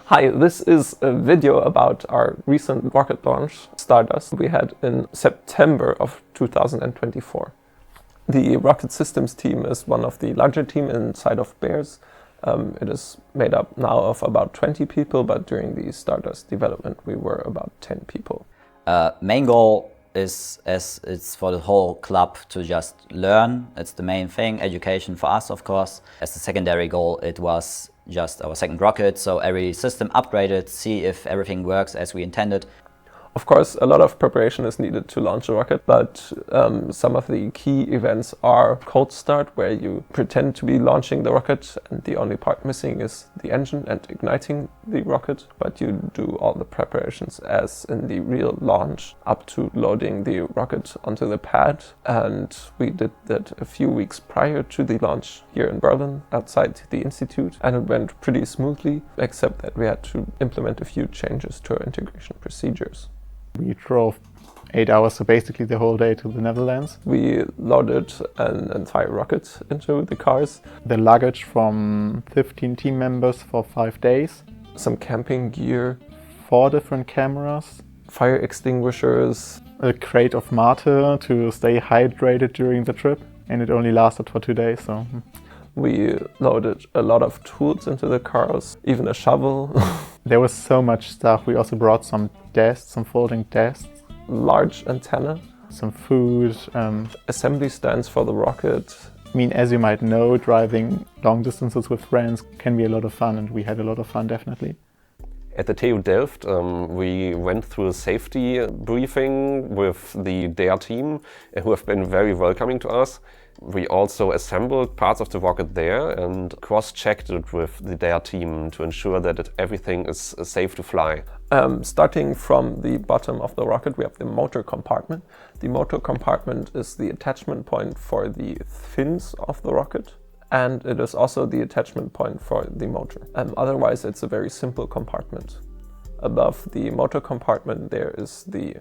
Hi, this is a video about our recent rocket launch, Stardust, we had in September of 2024. The Rocket Systems team is one of the larger teams inside of Bears. It is made up now of about 20 people, but during the Stardust development we were about 10 people. Main goal is, as it's for the whole club, to just learn. It's the main thing, education for us, of course. As the secondary goal, it was just our second rocket, so every system upgraded, see if everything works as we intended. Of course, a lot of preparation is needed to launch a rocket, but some of the key events are cold start, where you pretend to be launching the rocket and the only part missing is the engine and igniting the rocket, but you do all the preparations as in the real launch, up to loading the rocket onto the pad. And we did that a few weeks prior to the launch here in Berlin, outside the institute, and it went pretty smoothly, except that we had to implement a few changes to our integration procedures. We drove 8 hours, so basically the whole day, to the Netherlands. We loaded an entire rocket into the cars. The luggage from 15 team members for 5 days. Some camping gear. 4 different cameras. Fire extinguishers. A crate of Mate to stay hydrated during the trip. And it only lasted for 2 days, so... We loaded a lot of tools into the cars, even a shovel. There was so much stuff. We also brought some desks, some folding desks. Large antenna. Some food. Assembly stands for the rocket. I mean, as you might know, driving long distances with friends can be a lot of fun, and we had a lot of fun, definitely. At the TU Delft, we went through a safety briefing with the DARE team, who have been very welcoming to us. We also assembled parts of the rocket there and cross-checked it with the DARE team to ensure that everything is safe to fly. Starting from the bottom of the rocket, we have the motor compartment. The motor compartment is the attachment point for the fins of the rocket, and it is also the attachment point for the motor. Otherwise, it's a very simple compartment. Above the motor compartment, there is the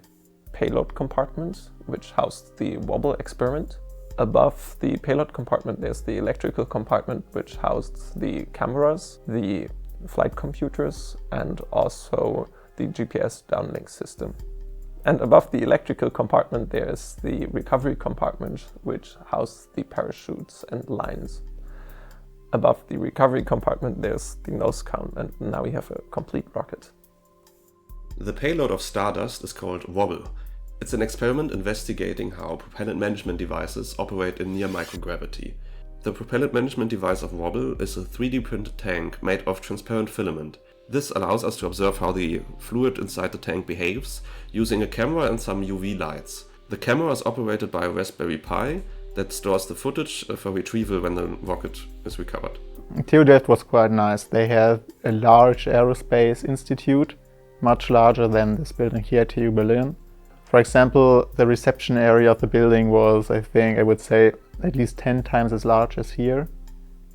payload compartment, which housed the wobble experiment. Above the payload compartment, there's the electrical compartment, which housed the cameras, the flight computers, and also the GPS downlink system. And above the electrical compartment, there's the recovery compartment, which housed the parachutes and lines. Above the recovery compartment, there's the nose cone, and now we have a complete rocket. The payload of Stardust is called Wobble. It's an experiment investigating how propellant management devices operate in near microgravity. The propellant management device of Wobble is a 3D printed tank made of transparent filament. This allows us to observe how the fluid inside the tank behaves using a camera and some UV lights. The camera is operated by a Raspberry Pi that stores the footage for retrieval when the rocket is recovered. TU Delft was quite nice. They have a large aerospace institute, much larger than this building here at TU Berlin. For example, the reception area of the building was, I would say, at least 10 times as large as here.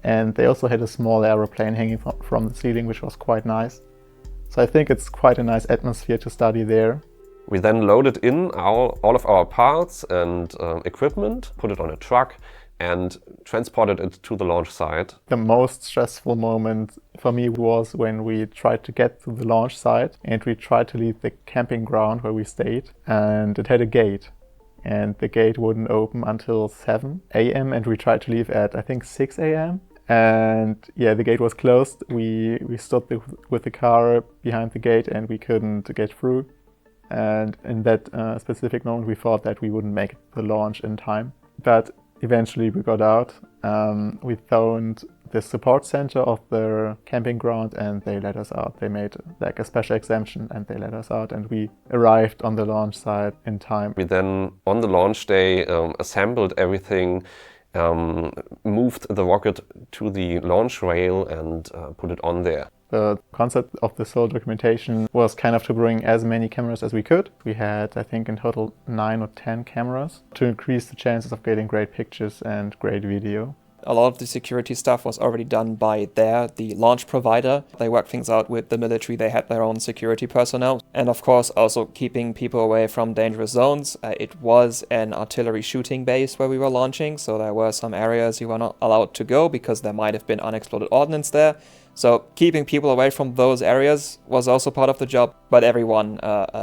And they also had a small aeroplane hanging from the ceiling, which was quite nice. So I think it's quite a nice atmosphere to study there. We then loaded in all of our parts and equipment, put it on a truck, and transported it to the launch site. The most stressful moment for me was when we tried to get to the launch site and we tried to leave the camping ground where we stayed, and it had a gate. And the gate wouldn't open until 7 a.m. and we tried to leave at, I think, 6 a.m. And yeah, the gate was closed. We stood with the car behind the gate and we couldn't get through. And in that specific moment we thought that we wouldn't make the launch in time. But eventually we got out. We found the support center of the camping ground and they let us out. They made like a special exemption and they let us out, and we arrived on the launch site in time. We then, on the launch day, assembled everything, moved the rocket to the launch rail and put it on there. The concept of this whole documentation was kind of to bring as many cameras as we could. We had, I think, in total 9 or 10 cameras to increase the chances of getting great pictures and great video. A lot of the security stuff was already done by the launch provider. They worked things out with the military. They had their own security personnel. And of course, also keeping people away from dangerous zones. It was an artillery shooting base where we were launching, so there were some areas you were not allowed to go because there might have been unexploded ordnance there. So keeping people away from those areas was also part of the job, but everyone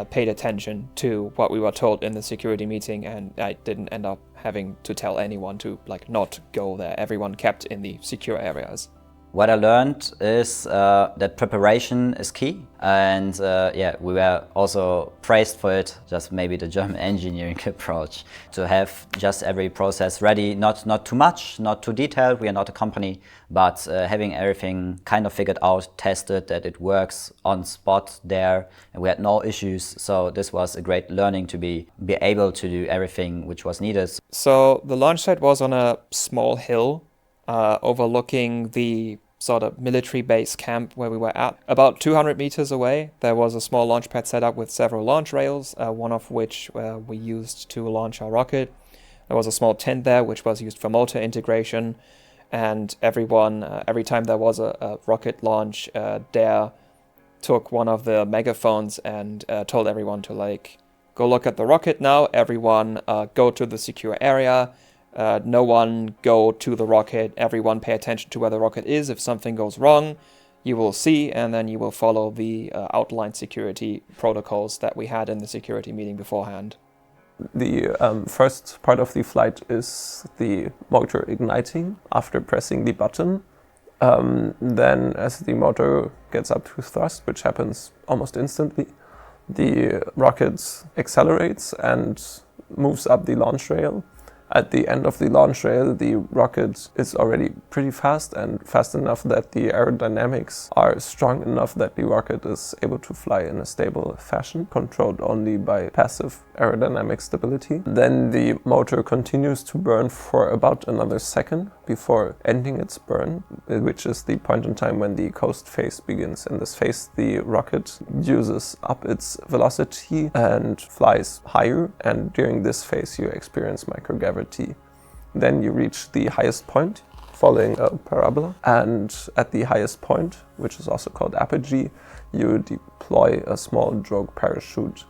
paid attention to what we were told in the security meeting, and I didn't end up having to tell anyone to not go there. Everyone kept in the secure areas. What I learned is that preparation is key, and we were also praised for it, just maybe the German engineering approach, to have just every process ready, not too much, not too detailed, we are not a company, but having everything kind of figured out, tested, that it works on spot there, and we had no issues, so this was a great learning to be able to do everything which was needed. So the launch site was on a small hill overlooking the sort of military base camp where we were at. About 200 meters away, there was a small launch pad set up with several launch rails, one of which we used to launch our rocket. There was a small tent there, which was used for motor integration, and everyone, every time there was a rocket launch, Dare took one of the megaphones and told everyone to go look at the rocket now, everyone go to the secure area. No one go to the rocket, everyone pay attention to where the rocket is. If something goes wrong, you will see, and then you will follow the outlined security protocols that we had in the security meeting beforehand. The first part of the flight is the motor igniting after pressing the button. Then as the motor gets up to thrust, which happens almost instantly, the rocket accelerates and moves up the launch rail. At the end of the launch rail, the rocket is already pretty fast, and fast enough that the aerodynamics are strong enough that the rocket is able to fly in a stable fashion, controlled only by passive aerodynamic stability. Then the motor continues to burn for about another second before ending its burn, which is the point in time when the coast phase begins. In this phase, the rocket uses up its velocity and flies higher, and during this phase you experience microgravity. Then you reach the highest point, following a parabola, and at the highest point, which is also called apogee, you deploy a small drogue parachute.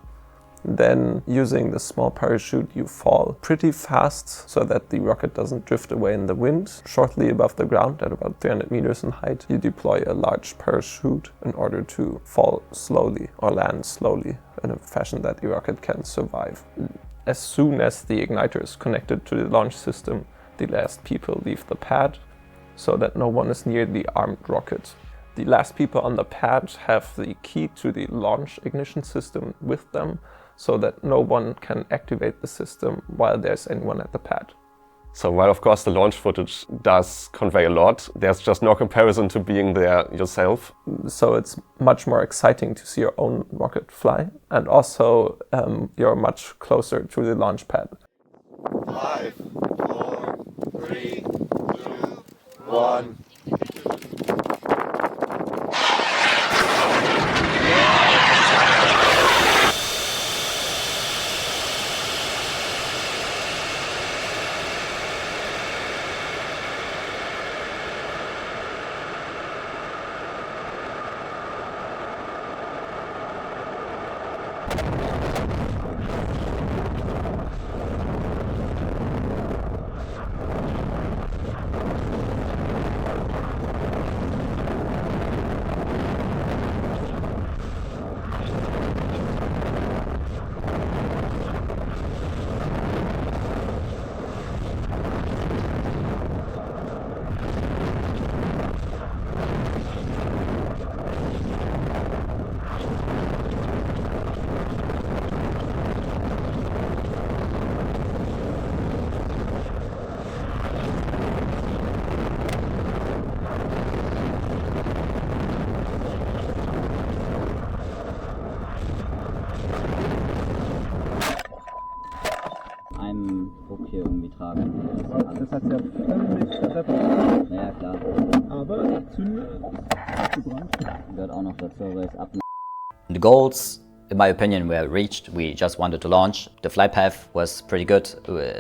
Then, using the small parachute, you fall pretty fast so that the rocket doesn't drift away in the wind. Shortly above the ground, at about 300 meters in height, you deploy a large parachute in order to fall slowly or land slowly in a fashion that the rocket can survive. As soon as the igniter is connected to the launch system, the last people leave the pad so that no one is near the armed rocket. The last people on the pad have the key to the launch ignition system with them so that no one can activate the system while there's anyone at the pad. So while of course the launch footage does convey a lot, there's just no comparison to being there yourself. So it's much more exciting to see your own rocket fly, and also you're much closer to the launch pad. 5, 4, 3, 2, 1. Einen Druck hier irgendwie tragen. Das hat ja völlig repariert. Ja, klar. Aber die Zünde ist gebrannt. Gehört auch noch dazu, weil es ab. The goals, in my opinion, were reached. We just wanted to launch. The flight path was pretty good,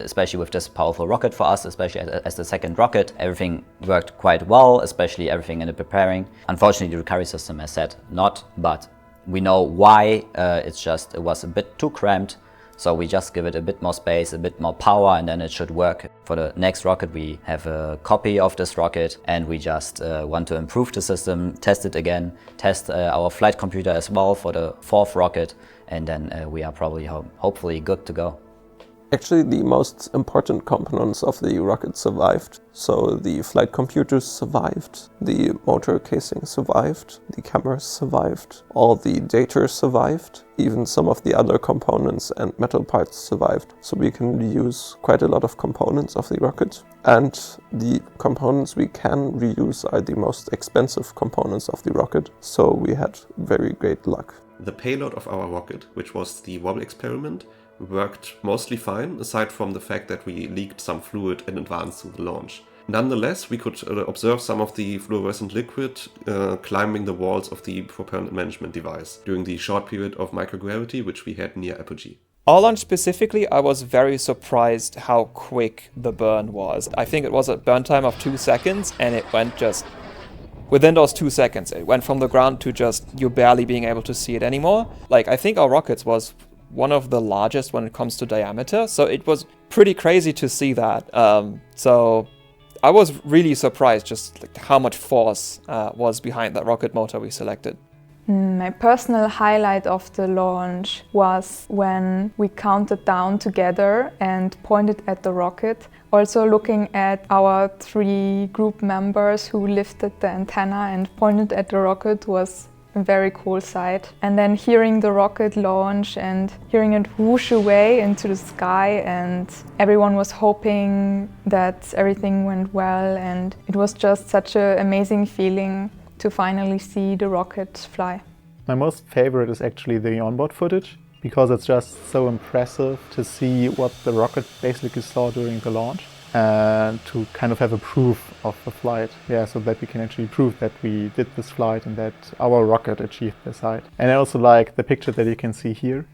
especially with this powerful rocket for us, especially as the second rocket. Everything worked quite well, especially everything in the preparing. Unfortunately, the recovery system, as said, not, but we know why. It was a bit too cramped. So we just give it a bit more space, a bit more power, and then it should work. For the next rocket, we have a copy of this rocket, and we just want to improve the system, test it again, test our flight computer as well for the fourth rocket, and then we are probably hopefully good to go. Actually, the most important components of the rocket survived. So the flight computers survived, the motor casing survived, the cameras survived, all the data survived, even some of the other components and metal parts survived. So we can reuse quite a lot of components of the rocket. And the components we can reuse are the most expensive components of the rocket. So we had very great luck. The payload of our rocket, which was the wobble experiment, worked mostly fine, aside from the fact that we leaked some fluid in advance to the launch. Nonetheless, we could observe some of the fluorescent liquid climbing the walls of the propellant management device during the short period of microgravity which we had near apogee. Our launch specifically, I was very surprised how quick the burn was. I think it was a burn time of 2 seconds, and it went just within those 2 seconds. It went from the ground to just you barely being able to see it anymore. Like, I think our rockets was one of the largest when it comes to diameter, so it was pretty crazy to see that. So I was really surprised just like how much force was behind that rocket motor we selected. My personal highlight of the launch was when we counted down together and pointed at the rocket. Also looking at our 3 group members who lifted the antenna and pointed at the rocket was a very cool sight. And then hearing the rocket launch and hearing it whoosh away into the sky, and everyone was hoping that everything went well, and it was just such an amazing feeling to finally see the rocket fly. My most favorite is actually the onboard footage, because it's just so impressive to see what the rocket basically saw during the launch and to kind of have a proof of the flight. Yeah, so that we can actually prove that we did this flight and that our rocket achieved this height. And I also like the picture that you can see here.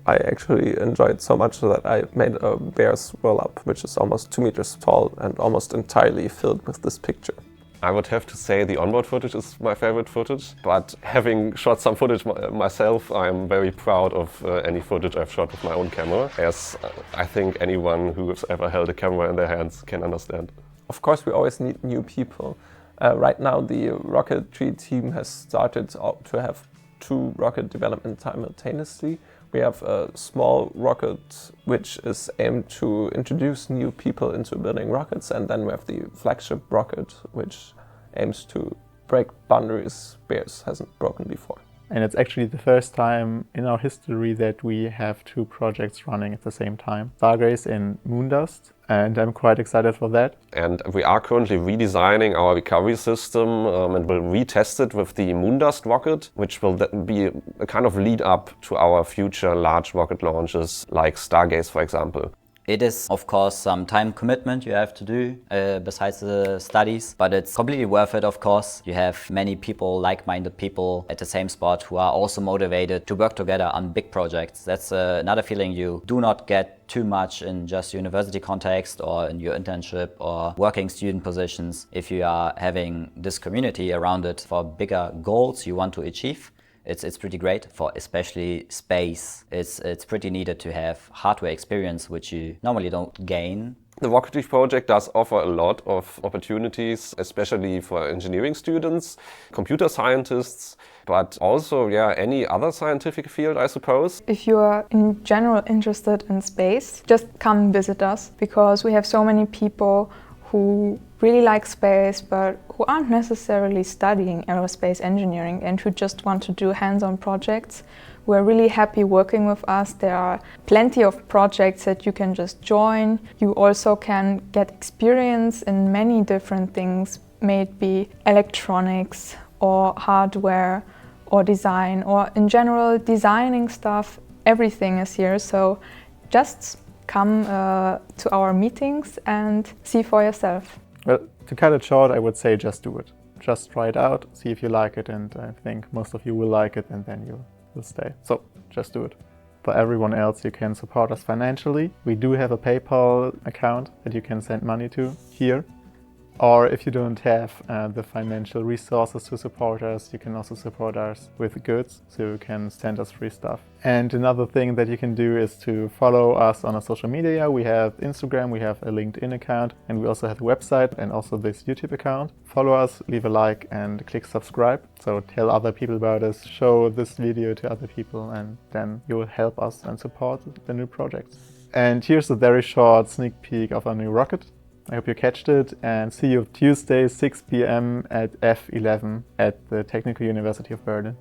I actually enjoyed so much that I made a bear's roll-up, which is almost 2 meters tall and almost entirely filled with this picture. I would have to say the onboard footage is my favorite footage, but having shot some footage myself, I'm very proud of any footage I've shot with my own camera, as I think anyone who has ever held a camera in their hands can understand. Of course, we always need new people. Right now, the Rocketry team has started to have 2 rocket development simultaneously. We have a small rocket which is aimed to introduce new people into building rockets, and then we have the flagship rocket which aims to break boundaries Bears hasn't broken before. And it's actually the first time in our history that we have 2 projects running at the same time, Stargaze and Moondust, and I'm quite excited for that. And we are currently redesigning our recovery system and will retest it with the Moondust rocket, which will be a kind of lead up to our future large rocket launches like Stargaze, for example. It is, of course, some time commitment you have to do besides the studies, but it's completely worth it, of course. You have many people, like-minded people at the same spot who are also motivated to work together on big projects. That's another feeling you do not get too much in just university context or in your internship or working student positions. If you are having this community around it for bigger goals you want to achieve, it's pretty great. For especially space, it's pretty needed to have hardware experience, which you normally don't gain. The Rocketry project does offer a lot of opportunities, especially for engineering students, computer scientists, but also, yeah, any other scientific field, I suppose. If you are in general interested in space, just come visit us, because we have so many people who really like space but who aren't necessarily studying aerospace engineering and who just want to do hands-on projects. We're really happy working with us. There are plenty of projects that you can just join. You also can get experience in many different things, may it be electronics or hardware or design, or in general designing stuff. Everything is here, so just come to our meetings and see for yourself. Well, to cut it short, I would say just do it. Just try it out, see if you like it, and I think most of you will like it, and then you'll stay. So just do it. For everyone else, you can support us financially. We do have a PayPal account that you can send money to here. Or if you don't have the financial resources to support us, you can also support us with goods, so you can send us free stuff. And another thing that you can do is to follow us on our social media. We have Instagram, we have a LinkedIn account, and we also have a website and also this YouTube account. Follow us, leave a like and click subscribe. So tell other people about us, show this video to other people, and then you will help us and support the new projects. And here's a very short sneak peek of our new rocket. I hope you catched it, and see you Tuesday 6 p.m. at F11 at the Technical University of Berlin.